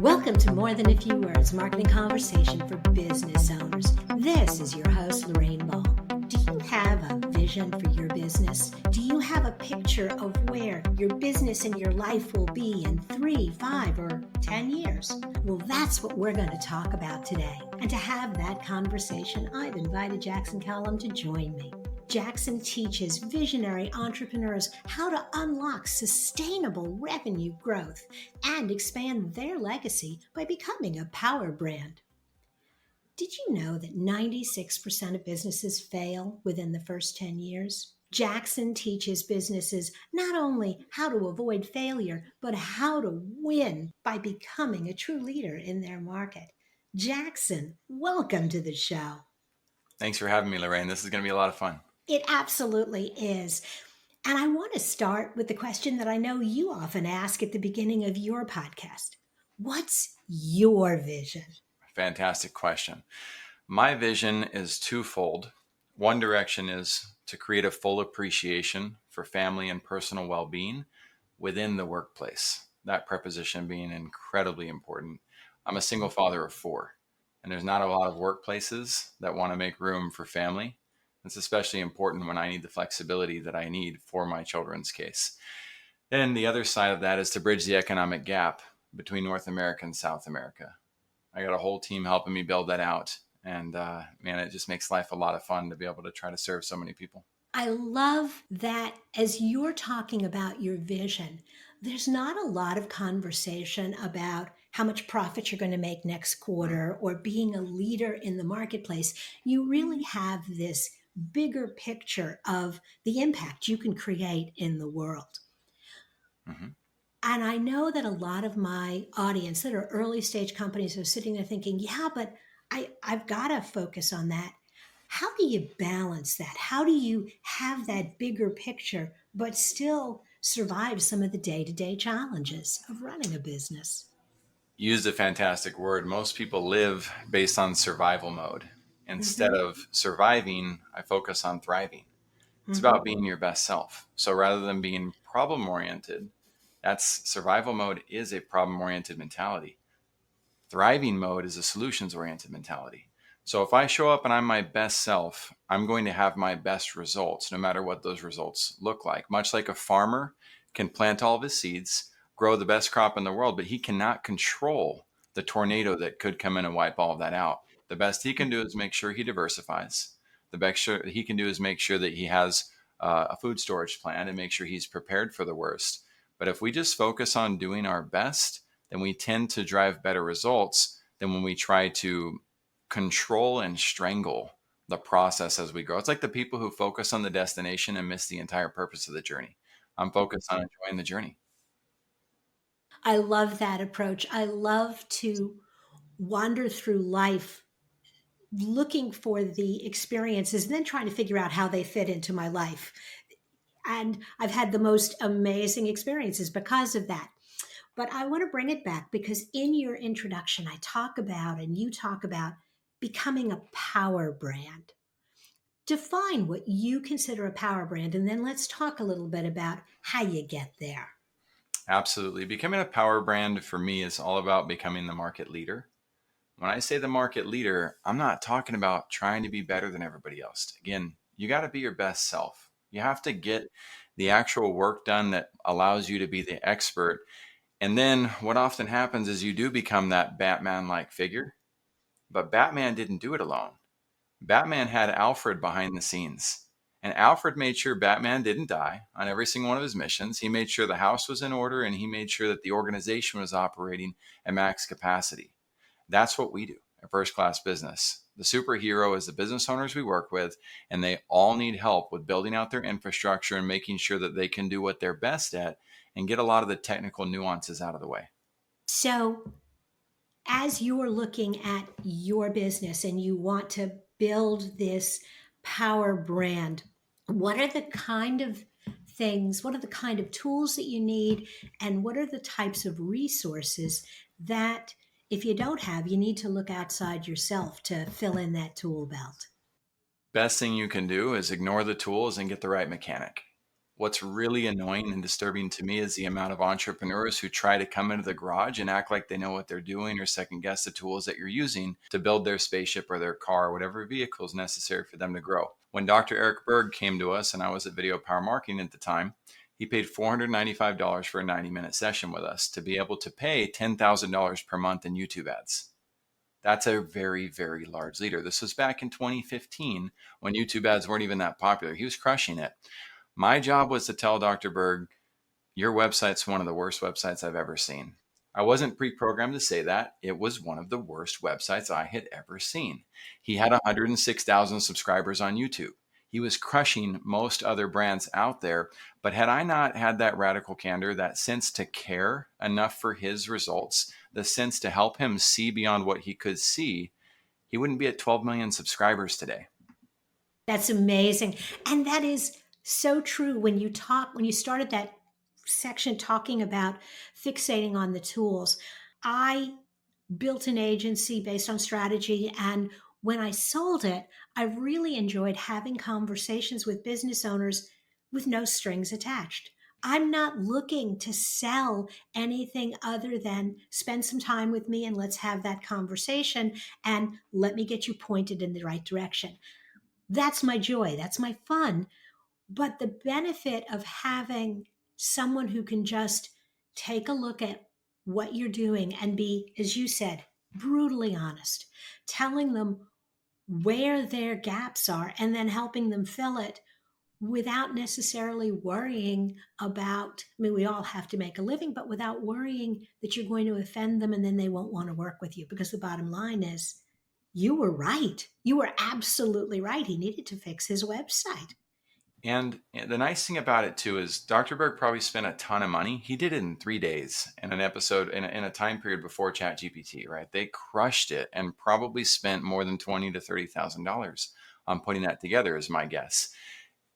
Welcome to More Than a Few Words, marketing conversation for business owners. This is your host, Lorraine Ball. Do you have a vision for your business? Do you have a picture of where your business and your life will be in 3, 5, or 10 years? Well, that's what we're going to talk about today. And to have that conversation, I've invited Jackson Calame to join me. Jackson teaches visionary entrepreneurs how to unlock sustainable revenue growth and expand their legacy by becoming a power brand. Did you know that 96% of businesses fail within the first 10 years? Jackson teaches businesses not only how to avoid failure, but how to win by becoming a true leader in their market. Jackson, welcome to the show. Thanks for having me, Lorraine. This is going to be a lot of fun. It absolutely is. And I want to start with the question that I know you often ask at the beginning of your podcast. What's your vision? Fantastic question. My vision is twofold. One direction is to create a full appreciation for family and personal well-being within the workplace. That preposition being incredibly important. I'm a single father of 4, and there's not a lot of workplaces that want to make room for family. It's especially important when I need the flexibility that I need for my children's case. Then the other side of that is to bridge the economic gap between North America and South America. I got a whole team helping me build that out. And man, it just makes life a lot of fun to be able to try to serve so many people. I love that as you're talking about your vision, there's not a lot of conversation about how much profit you're going to make next quarter or being a leader in the marketplace. You really have this bigger picture of the impact you can create in the world. Mm-hmm. And I know that a lot of my audience that are early stage companies are sitting there thinking, yeah, but I've got to focus on that. How do you balance that? How do you have that bigger picture, but still survive some of the day-to-day challenges of running a business? You used a fantastic word. Most people live based on survival mode. Instead of surviving, I focus on thriving. It's about being your best self. So rather than being problem-oriented, that's survival mode is a problem-oriented mentality. Thriving mode is a solutions-oriented mentality. So if I show up and I'm my best self, I'm going to have my best results, no matter what those results look like. Much like a farmer can plant all of his seeds, grow the best crop in the world, but he cannot control the tornado that could come in and wipe all of that out. The best he can do is make sure he diversifies. The best he can do is make sure that he has a food storage plan and make sure he's prepared for the worst. But if we just focus on doing our best, then we tend to drive better results than when we try to control and strangle the process as we grow. It's like the people who focus on the destination and miss the entire purpose of the journey. I'm focused on enjoying the journey. I love that approach. I love to wander through life looking for the experiences and then trying to figure out how they fit into my life. And I've had the most amazing experiences because of that. But I want to bring it back because in your introduction, I talk about and you talk about becoming a power brand. Define what you consider a power brand, and then let's talk a little bit about how you get there. Absolutely. Becoming a power brand for me is all about becoming the market leader. When I say the market leader, I'm not talking about trying to be better than everybody else. Again, you got to be your best self. You have to get the actual work done that allows you to be the expert. And then what often happens is you do become that Batman-like figure, but Batman didn't do it alone. Batman had Alfred behind the scenes, and Alfred made sure Batman didn't die on every single one of his missions. He made sure the house was in order, and he made sure that the organization was operating at max capacity. That's what we do at First Class Business. The superhero is the business owners we work with, and they all need help with building out their infrastructure and making sure that they can do what they're best at and get a lot of the technical nuances out of the way. So, as you're looking at your business and you want to build this power brand, what are the kind of things, what are the kind of tools that you need, and what are the types of resources that if you don't have, you need to look outside yourself to fill in that tool belt? Best thing you can do is ignore the tools and get the right mechanic. What's really annoying and disturbing to me is the amount of entrepreneurs who try to come into the garage and act like they know what they're doing or second guess the tools that you're using to build their spaceship or their car, or whatever vehicle is necessary for them to grow. When Dr. Eric Berg came to us, and I was at Video Power Marketing at the time, he paid $495 for a 90-minute session with us to be able to pay $10,000 per month in YouTube ads. That's a very, very large leader. This was back in 2015 when YouTube ads weren't even that popular. He was crushing it. My job was to tell Dr. Berg, your website's one of the worst websites I've ever seen. I wasn't pre-programmed to say that. It was one of the worst websites I had ever seen. He had 106,000 subscribers on YouTube. He was crushing most other brands out there. But had I not had that radical candor, that sense to care enough for his results, the sense to help him see beyond what he could see, he wouldn't be at 12 million subscribers today. That's amazing. And that is so true. When you started that section talking about fixating on the tools, I built an agency based on strategy. And when I sold it, I really enjoyed having conversations with business owners with no strings attached. I'm not looking to sell anything other than spend some time with me and let's have that conversation and let me get you pointed in the right direction. That's my joy. That's my fun. But the benefit of having someone who can just take a look at what you're doing and be, as you said, brutally honest, telling them where their gaps are and then helping them fill it without necessarily worrying about, I mean, we all have to make a living, but without worrying that you're going to offend them and then they won't want to work with you. Because the bottom line is, you were right. You were absolutely right. He needed to fix his website. And the nice thing about it too is Dr. Berg probably spent a ton of money. He did it in 3 days in an episode in a time period before ChatGPT, right? They crushed it and probably spent more than $20,000 to $30,000 on putting that together, is my guess.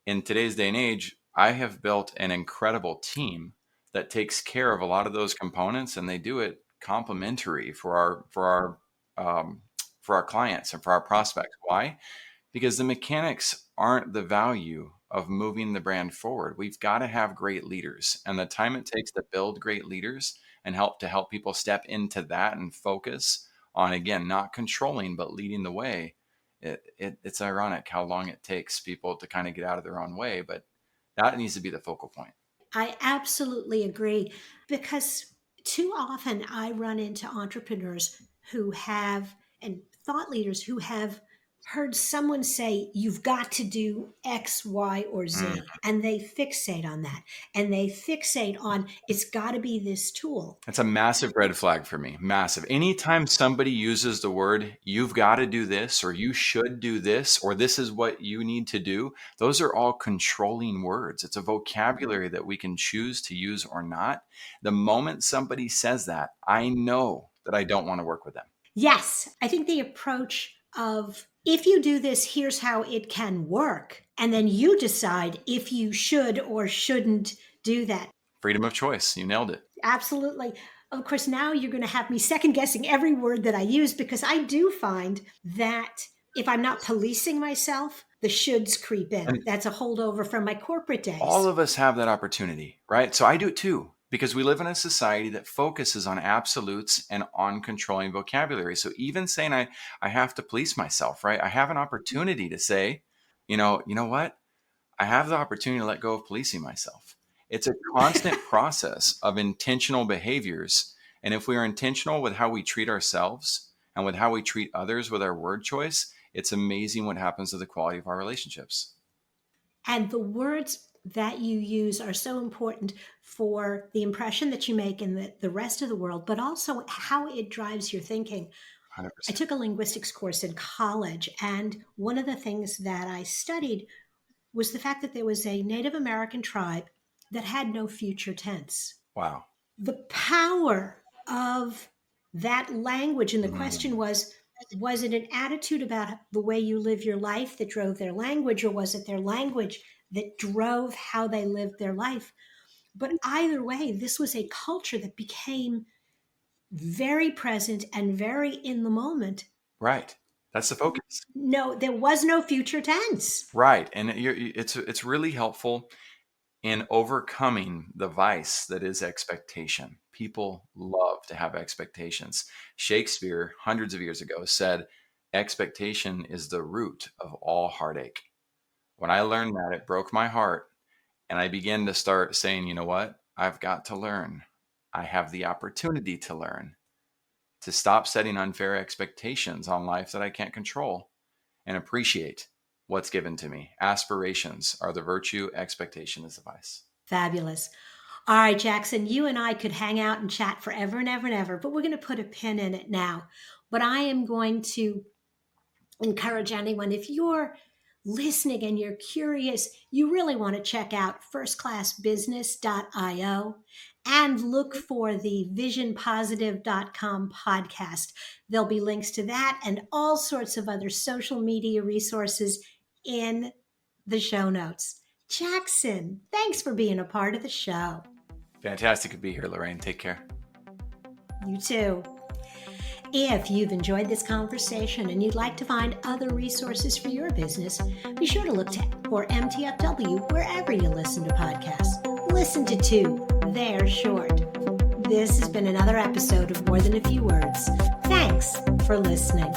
In today's day and age, I have built an incredible team that takes care of a lot of those components, and they do it complimentary for our clients and for our prospects. Why? Because the mechanics aren't the value of moving the brand forward. We've got to have great leaders, and the time it takes to build great leaders and help people step into that and focus on, again, not controlling, but leading the way. It's ironic how long it takes people to kind of get out of their own way, but that needs to be the focal point. I absolutely agree, because too often I run into entrepreneurs who have, and thought leaders who have heard someone say, you've got to do X, Y, or Z. And they fixate on that. And they fixate on, it's got to be this tool. It's a massive red flag for me. Massive. Anytime somebody uses the word, you've got to do this, or you should do this, or this is what you need to do, those are all controlling words. It's a vocabulary that we can choose to use or not. The moment somebody says that, I know that I don't want to work with them. Yes. I think the approach of, if you do this, here's how it can work. And then you decide if you should or shouldn't do that. Freedom of choice. You nailed it. Absolutely. Of course, now you're going to have me second guessing every word that I use, because I do find that if I'm not policing myself, the shoulds creep in. And that's a holdover from my corporate days. All of us have that opportunity, right? So I do it too, because we live in a society that focuses on absolutes and on controlling vocabulary. So even saying I have to police myself, right? I have an opportunity to say, you know what? I have the opportunity to let go of policing myself. It's a constant process of intentional behaviors. And if we are intentional with how we treat ourselves and with how we treat others with our word choice, it's amazing what happens to the quality of our relationships. And the words that you use are so important for the impression that you make in the rest of the world, but also how it drives your thinking. 100%. I took a linguistics course in college, and one of the things that I studied was the fact that there was a Native American tribe that had no future tense. Wow. The power of that language. And the question was it an attitude about the way you live your life that drove their language, or was it their language that drove how they lived their life? But either way, this was a culture that became very present and very in the moment. Right. That's the focus. No, there was no future tense. Right. And it's really helpful. in overcoming the vice that is expectation. People love to have expectations. Shakespeare, hundreds of years ago, said, expectation is the root of all heartache. When I learned that, it broke my heart. And I began to start saying, you know what? I've got to learn. I have the opportunity to learn, to stop setting unfair expectations on life that I can't control and appreciate what's given to me. Aspirations are the virtue, expectation is the vice. Fabulous. All right, Jackson, you and I could hang out and chat forever and ever and ever, but we're going to put a pin in it now. But I am going to encourage anyone, if you're listening and you're curious, you really want to check out firstclassbusiness.io and look for the visionpositive.com podcast. There'll be links to that and all sorts of other social media resources in the show notes. Jackson, thanks for being a part of the show. Fantastic to be here, Lorraine. Take care. You too. If you've enjoyed this conversation and you'd like to find other resources for your business, be sure to look for MTFW wherever you listen to podcasts. Listen to two. They're short. This has been another episode of More Than a Few Words. Thanks for listening.